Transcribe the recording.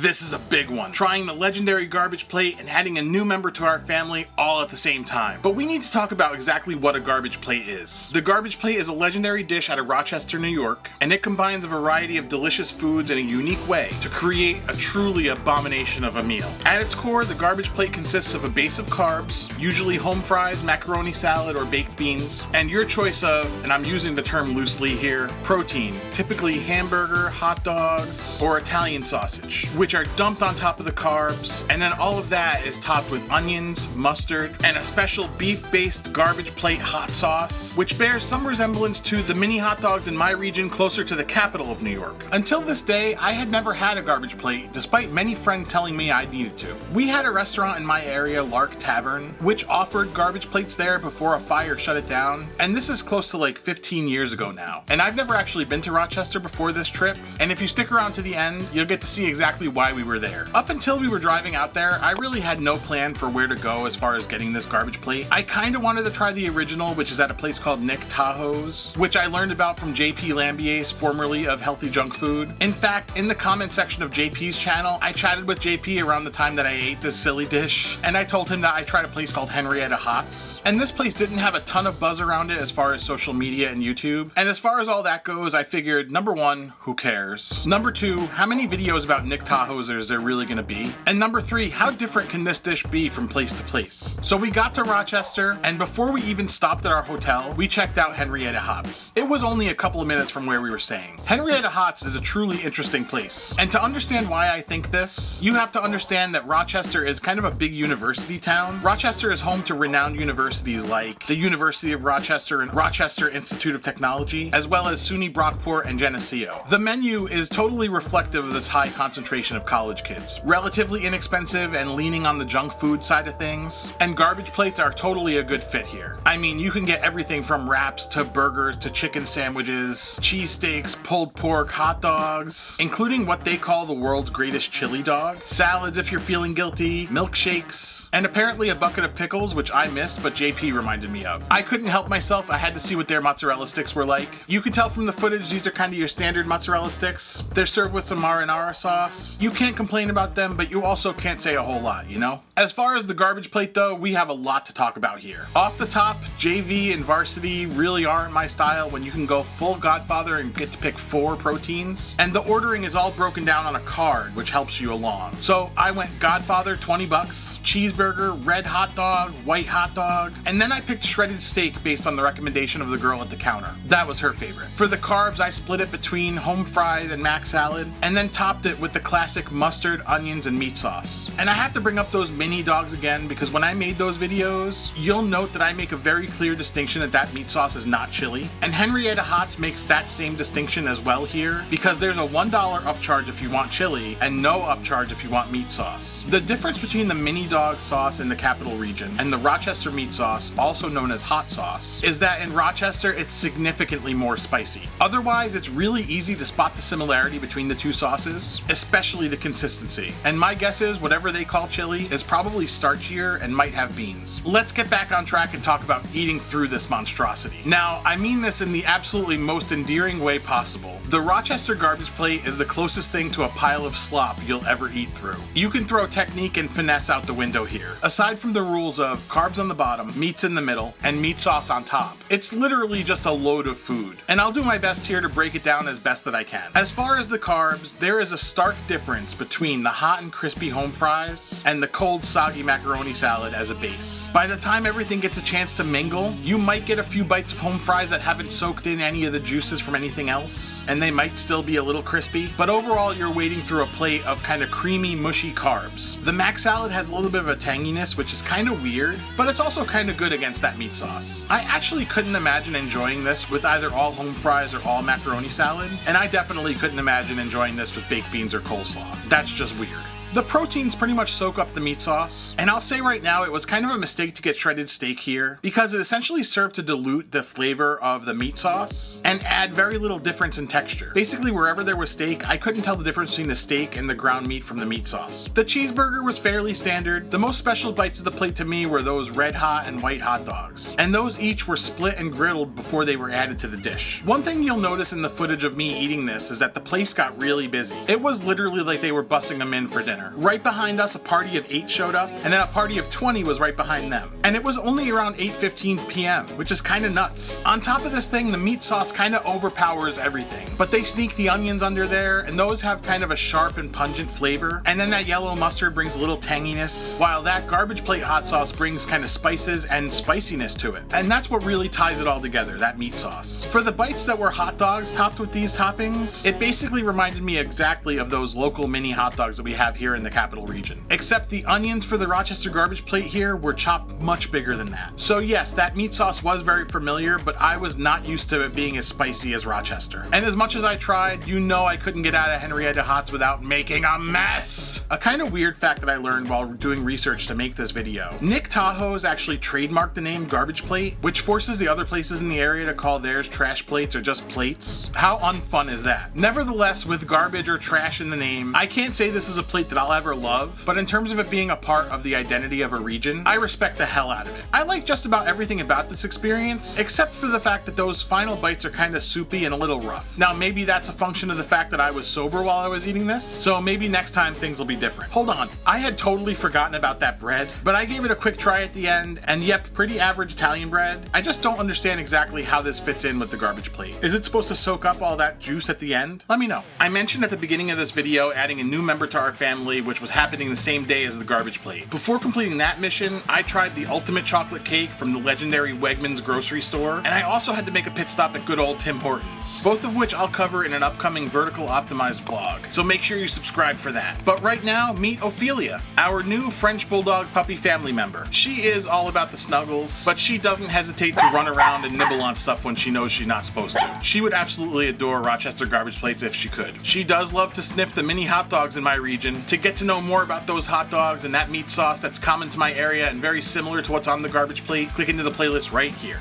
This is a big one, trying the legendary garbage plate and adding a new member to our family all at the same time. But we need to talk about exactly what a garbage plate is. The garbage plate is a legendary dish out of Rochester, New York, and it combines a variety of delicious foods in a unique way to create a truly abomination of a meal. At its core, the garbage plate consists of a base of carbs, usually home fries, macaroni salad, or baked beans, and your choice of, and I'm using the term loosely here, protein, typically hamburger, hot dogs, or Italian sausage, which are dumped on top of the carbs, and then all of that is topped with onions, mustard, and a special beef-based garbage plate hot sauce, which bears some resemblance to the mini hot dogs in my region closer to the capital of New York. Until this day, I had never had a garbage plate, despite many friends telling me I needed to. We had a restaurant in my area, Lark Tavern, which offered garbage plates there before a fire shut it down, and this is close to like 15 years ago now. And I've never actually been to Rochester before this trip, and if you stick around to the end, you'll get to see exactly why we were there. Up until we were driving out there, I really had no plan for where to go as far as getting this garbage plate. I kinda wanted to try the original, which is at a place called Nick Tahoe's, which I learned about from JP Lambier's, formerly of Healthy Junk Food. In fact, in the comment section of JP's channel, I chatted with JP around the time that I ate this silly dish, and I told him that I tried a place called Henrietta Hots. And this place didn't have a ton of buzz around it as far as social media and YouTube. And as far as all that goes, I figured, number one, who cares? Number two, how many videos about Nick Tahoe's is there really gonna be? And number three, how different can this dish be from place to place? So we got to Rochester, and before we even stopped at our hotel, we checked out Henrietta Hots. It was only a couple of minutes from where we were staying. Henrietta Hots is a truly interesting place. And to understand why I think this, you have to understand that Rochester is kind of a big university town. Rochester is home to renowned universities like the University of Rochester and Rochester Institute of Technology, as well as SUNY Brockport and Geneseo. The menu is totally reflective of this high concentration of college kids. Relatively inexpensive and leaning on the junk food side of things, and garbage plates are totally a good fit here. I mean, you can get everything from wraps to burgers to chicken sandwiches, cheesesteaks, pulled pork, hot dogs, including what they call the world's greatest chili dog, salads if you're feeling guilty, milkshakes, and apparently a bucket of pickles, which I missed, but JP reminded me of. I couldn't help myself, I had to see what their mozzarella sticks were like. You can tell from the footage these are kind of your standard mozzarella sticks. They're served with some marinara sauce. You can't complain about them, but you also can't say a whole lot, you know? As far as the garbage plate though, we have a lot to talk about here. Off the top, JV and varsity really aren't my style when you can go full Godfather and get to pick 4 proteins. And the ordering is all broken down on a card, which helps you along. So I went Godfather, 20 bucks, cheeseburger, red hot dog, white hot dog, and then I picked shredded steak based on the recommendation of the girl at the counter. That was her favorite. For the carbs, I split it between home fries and mac salad, and then topped it with the classic mustard, onions, and meat sauce. And I have to bring up those mini dogs again because when I made those videos, you'll note that I make a very clear distinction that meat sauce is not chili. And Henrietta Hots makes that same distinction as well here because there's a $1 upcharge if you want chili and no upcharge if you want meat sauce. The difference between the mini dog sauce in the capital region and the Rochester meat sauce, also known as hot sauce, is that in Rochester it's significantly more spicy. Otherwise, it's really easy to spot the similarity between the two sauces, especially the consistency. And my guess is whatever they call chili is probably starchier and might have beans. Let's get back on track and talk about eating through this monstrosity. Now, I mean this in the absolutely most endearing way possible. The Rochester garbage plate is the closest thing to a pile of slop you'll ever eat through. You can throw technique and finesse out the window here. Aside from the rules of carbs on the bottom, meats in the middle, and meat sauce on top, it's literally just a load of food. And I'll do my best here to break it down as best that I can. As far as the carbs, there is a stark difference between the hot and crispy home fries and the cold soggy macaroni salad as a base. By the time everything gets a chance to mingle, you might get a few bites of home fries that haven't soaked in any of the juices from anything else, and they might still be a little crispy, but overall you're wading through a plate of kind of creamy, mushy carbs. The mac salad has a little bit of a tanginess, which is kind of weird, but it's also kind of good against that meat sauce. I actually couldn't imagine enjoying this with either all home fries or all macaroni salad, and I definitely couldn't imagine enjoying this with baked beans or coleslaw. That's just weird. The proteins pretty much soak up the meat sauce, and I'll say right now it was kind of a mistake to get shredded steak here because it essentially served to dilute the flavor of the meat sauce and add very little difference in texture. Basically, wherever there was steak, I couldn't tell the difference between the steak and the ground meat from the meat sauce. The cheeseburger was fairly standard. The most special bites of the plate to me were those red hot and white hot dogs, and those each were split and grilled before they were added to the dish. One thing you'll notice in the footage of me eating this is that the place got really busy. It was literally like they were bussing them in for dinner. Right behind us, a party of 8 showed up, and then a party of 20 was right behind them. And it was only around 8:15 p.m., which is kinda nuts. On top of this thing, the meat sauce kinda overpowers everything, but they sneak the onions under there, and those have kind of a sharp and pungent flavor, and then that yellow mustard brings a little tanginess, while that garbage plate hot sauce brings kind of spices and spiciness to it. And that's what really ties it all together, that meat sauce. For the bites that were hot dogs topped with these toppings, it basically reminded me exactly of those local mini hot dogs that we have here in the capital region. Except the onions for the Rochester garbage plate here were chopped much bigger than that. So yes, that meat sauce was very familiar, but I was not used to it being as spicy as Rochester. And as much as I tried, you know I couldn't get out of Henrietta Hots without making a mess! A kind of weird fact that I learned while doing research to make this video. Nick Tahoe's actually trademarked the name garbage plate, which forces the other places in the area to call theirs trash plates or just plates. How unfun is that? Nevertheless, with garbage or trash in the name, I can't say this is a plate that I'll ever love, but in terms of it being a part of the identity of a region, I respect the hell out of it. I like just about everything about this experience, except for the fact that those final bites are kind of soupy and a little rough. Now maybe that's a function of the fact that I was sober while I was eating this, so maybe next time things will be different. Hold on, I had totally forgotten about that bread, but I gave it a quick try at the end, and yep, pretty average Italian bread. I just don't understand exactly how this fits in with the garbage plate. Is it supposed to soak up all that juice at the end? Let me know. I mentioned at the beginning of this video adding a new member to our family, which was happening the same day as the garbage plate. Before completing that mission, I tried the ultimate chocolate cake from the legendary Wegmans grocery store, and I also had to make a pit stop at good old Tim Hortons, both of which I'll cover in an upcoming vertical optimized vlog, so make sure you subscribe for that. But right now, meet Ophelia, our new French Bulldog puppy family member. She is all about the snuggles, but she doesn't hesitate to run around and nibble on stuff when she knows she's not supposed to. She would absolutely adore Rochester garbage plates if she could. She does love to sniff the mini hot dogs in my region. To get to know more about those hot dogs and that meat sauce that's common to my area and very similar to what's on the garbage plate, click into the playlist right here.